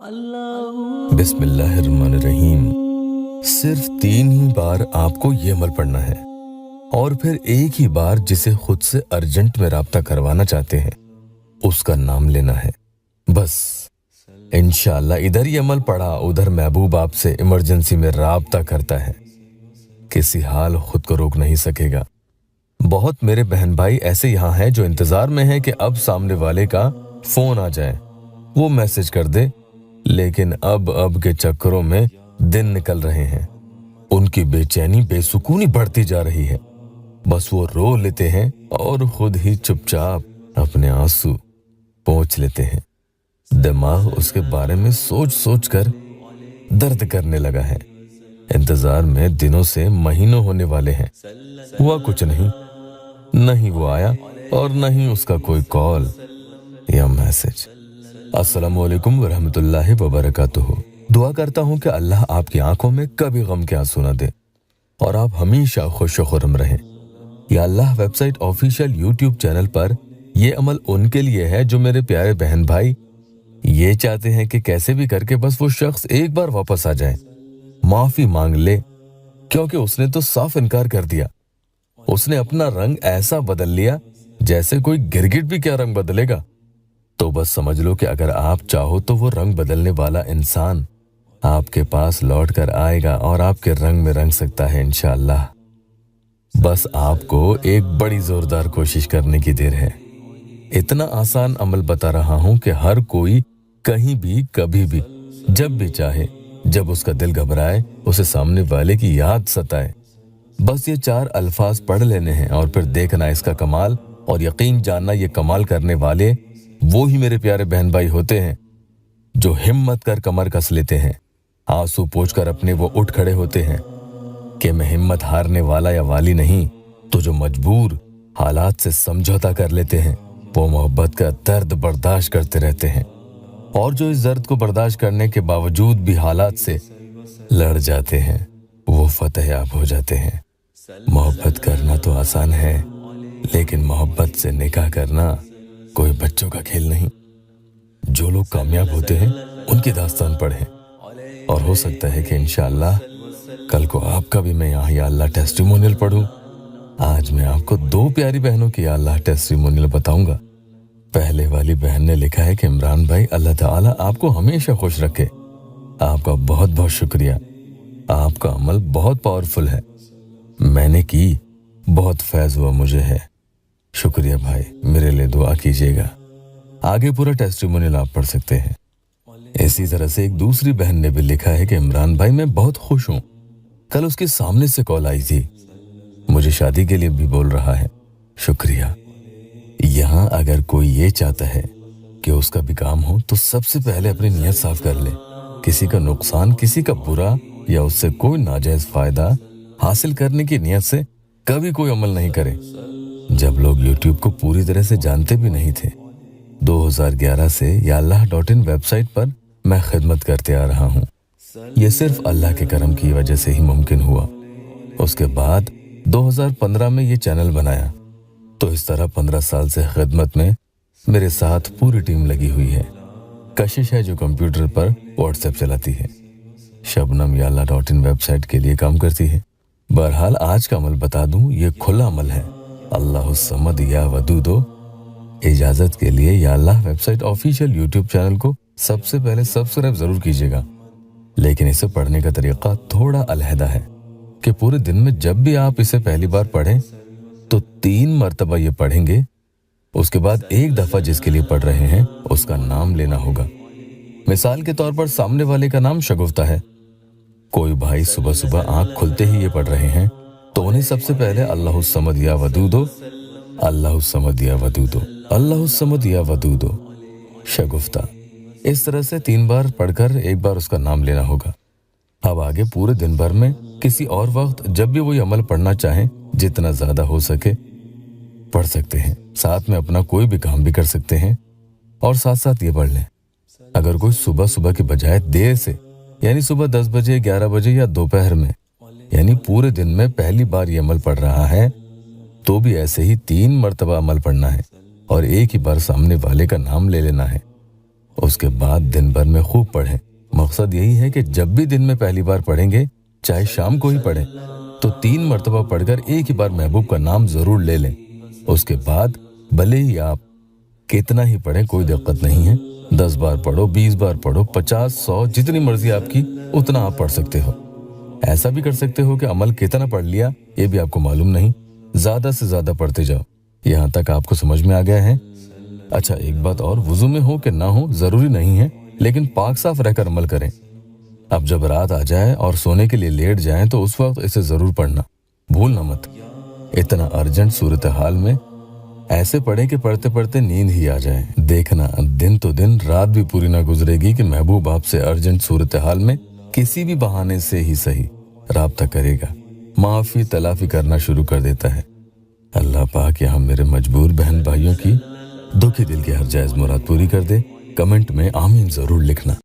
बिस्मिल्लाहिर्रहमानिर्रहीम। सिर्फ 3 ही बार आपको ये अमल पढ़ना है और फिर एक ही बार जिसे खुद से अर्जेंट में राब्ता करवाना चाहते हैं उसका नाम लेना है बस। इंशाअल्लाह इधर ये अमल पढ़ा उधर महबूब आपसे इमरजेंसी में राब्ता करता है, किसी हाल खुद को रोक नहीं सकेगा। बहुत मेरे बहन भाई ऐसे यहाँ हैं जो इंतजार में हैं कि अब सामने वाले का फोन आ जाए, वो मैसेज कर दे, लेकिन अब के चक्करों में दिन निकल रहे हैं। उनकी बेचैनी बेसुकूनी बढ़ती जा रही है। बस वो रो लेते हैं और खुद ही चुपचाप अपने आंसू पोंछ लेते हैं। दिमाग उसके बारे में सोच सोच कर दर्द करने लगा है। इंतजार में दिनों से महीनों होने वाले हैं, हुआ कुछ नहीं, न ही वो आया और न ही उसका कोई कॉल या मैसेज। अस्सलामु अलैकुम वरहमतुल्लाहि वबरकातुहू। दुआ करता हूँ कि अल्लाह आपकी आंखों में कभी गम के आंसू न दे और आप हमेशा खुश खुर्रम रहें। या अल्लाह वेबसाइट ऑफिशियल यूट्यूब चैनल पर यह अमल उनके लिए है जो मेरे प्यारे बहन भाई ये चाहते हैं कि कैसे भी करके बस वो शख्स एक बार वापस आ जाए, माफी मांग ले, क्योंकि उसने तो साफ इनकार कर दिया। उसने अपना रंग ऐसा बदल लिया जैसे कोई गिरगिट भी क्या रंग बदलेगा। तो बस समझ लो कि अगर आप चाहो तो वो रंग बदलने वाला इंसान आपके पास लौट कर आएगा और आपके रंग में रंग सकता है इंशाअल्लाह। बस आपको एक बड़ी जोरदार कोशिश करने की देर है। इतना आसान अमल बता रहा हूं कि हर कोई कहीं भी कभी भी जब भी चाहे, जब उसका दिल घबराए, उसे सामने वाले की याद सताए, बस ये 4 अल्फाज पढ़ लेने हैं और फिर देखना इसका कमाल। और यकीन जानना ये कमाल करने वाले वो ही मेरे प्यारे बहन भाई होते हैं जो हिम्मत कर कमर कस लेते हैं, आंसू पोंछ कर अपने वो उठ खड़े होते हैं कि मैं हिम्मत हारने वाला या वाली नहीं। तो जो मजबूर हालात से समझौता कर लेते हैं वो मोहब्बत का दर्द बर्दाश्त करते रहते हैं, और जो इस दर्द को बर्दाश्त करने के बावजूद भी हालात से लड़ जाते हैं वो फतेहयाब हो जाते हैं। मोहब्बत करना तो आसान है, लेकिन मोहब्बत से निकाह करना कोई बच्चों का खेल नहीं। जो लोग कामयाब होते हैं उनकी दास्तान पढ़ें, और हो सकता है कि इंशाअल्लाह कल को आपका भी मैं यहाँ या अल्लाह टेस्टिमोनियल पढ़ूं। आज मैं आपको 2 प्यारी बहनों की या अल्लाह टेस्टिमोनियल बताऊंगा। पहले वाली बहन ने लिखा है कि इमरान भाई अल्लाह ताला आपको हमेशा खुश रखे। आपका बहुत बहुत शुक्रिया, आपका अमल बहुत पावरफुल है, मैंने की, बहुत फैज हुआ मुझे है। शुक्रिया भाई, मेरे लिए दुआ कीजिएगा। आगे पूरा टेस्टिमोनियल आप पढ़ सकते हैं। इसी तरह से एक दूसरी बहन ने भी लिखा है कि इमरान भाई मैं बहुत खुश हूँ, कल उसके सामने से कॉल आई थी, मुझे शादी के लिए भी बोल रहा है। शुक्रिया। यहाँ अगर कोई ये चाहता है कि उसका भी काम हो तो सबसे पहले अपनी नीयत साफ कर ले। किसी का नुकसान, किसी का बुरा या उससे कोई नाजायज फायदा हासिल करने की नीयत से कभी कोई अमल नहीं करे। जब लोग YouTube को पूरी तरह से जानते भी नहीं थे, 2011 से yallah.in वेबसाइट पर मैं खिदमत करते आ रहा हूँ। ये सिर्फ अल्लाह के करम की वजह से ही मुमकिन हुआ। उसके बाद 2015 में ये चैनल बनाया। तो इस तरह 15 साल से खिदमत में मेरे साथ पूरी टीम लगी हुई है। कशिश है जो कंप्यूटर पर व्हाट्सएप चलाती है, शबनम yallah.in वेबसाइट के लिए काम करती है। बहरहाल आज का अमल बता दूं, ये खुला अमल है। अल्लाहु समद या वदूदो। इजाजत के लिए या अल्लाह वेबसाइट ऑफिशियल यूट्यूब चैनल को सबसे पहले सब्सक्राइब जरूर कीजिएगा, लेकिन इसे पढ़ने का तरीका थोड़ा अलहदा है कि पूरे दिन में जब भी आप इसे पहली बार पढ़ें तो 3 मरतबा ये पढ़ेंगे। उसके बाद एक दफा जिसके लिए पढ़ रहे हैं उसका नाम लेना होगा। मिसाल के तौर पर सामने वाले का नाम शगुफ्ता है। कोई भाई सुबह सुबह आंख खुलते ही ये पढ़ रहे हैं तो उन्हें सबसे पहले अल्लाहु समद या वदूदो, अल्लाहु समद या वदूदो, अल्लाहु समद या वदूदो, शगुफ्ता, इस तरह से 3 बार पढ़कर एक बार उसका नाम लेना होगा। अब आगे पूरे दिन भर में किसी और वक्त जब भी वो ये अमल पढ़ना चाहें, जितना ज्यादा हो सके पढ़ सकते हैं। साथ में अपना कोई भी काम भी कर सकते हैं और साथ साथ ये पढ़ लें। अगर कोई सुबह सुबह के बजाय देर से, यानी सुबह 10 बजे, 11 बजे या दोपहर में, यानी पूरे दिन में पहली बार ये अमल पढ़ रहा है, तो भी ऐसे ही 3 मरतबा अमल पढ़ना है और एक ही बार सामने वाले का नाम ले लेना है। उसके बाद दिन भर में खूब पढ़ें। मकसद यही है कि जब भी दिन में पहली बार पढ़ेंगे, चाहे शाम को ही पढ़ें, तो 3 मरतबा पढ़कर एक ही बार महबूब का नाम जरूर ले लें। उसके बाद भले ही आप कितना ही पढ़ें, कोई दिक्कत नहीं है। 10 बार पढ़ो, 20 बार पढ़ो, 50, 100, जितनी मर्जी आपकी उतना आप पढ़ सकते हो। ऐसा भी कर सकते हो कि अमल कितना पढ़ लिया ये भी आपको मालूम नहीं, ज्यादा से ज्यादा पढ़ते जाओ। यहाँ तक आपको समझ में आ गया है? अच्छा, एक बात और, वुजू में हो कि ना हो जरूरी नहीं है, लेकिन पाक साफ रहकर अमल करें। अब जब रात आ जाए और सोने के लिए लेट जाएं तो उस वक्त इसे जरूर पढ़ना, भूलना मत। इतना अर्जेंट सूरत हाल में ऐसे पढ़ें कि पढ़ते पढ़ते नींद ही आ जाए। देखना, दिन तो दिन रात भी पूरी ना गुजरेगी कि महबूब आपसे अर्जेंट सूरत हाल में किसी भी बहाने से ही सही राब्ता करेगा, माफी तलाफी करना शुरू कर देता है। अल्लाह पाक यहाँ मेरे मजबूर बहन भाइयों की दुखी दिल की हर जायज मुराद पूरी कर दे। कमेंट में आमीन जरूर लिखना।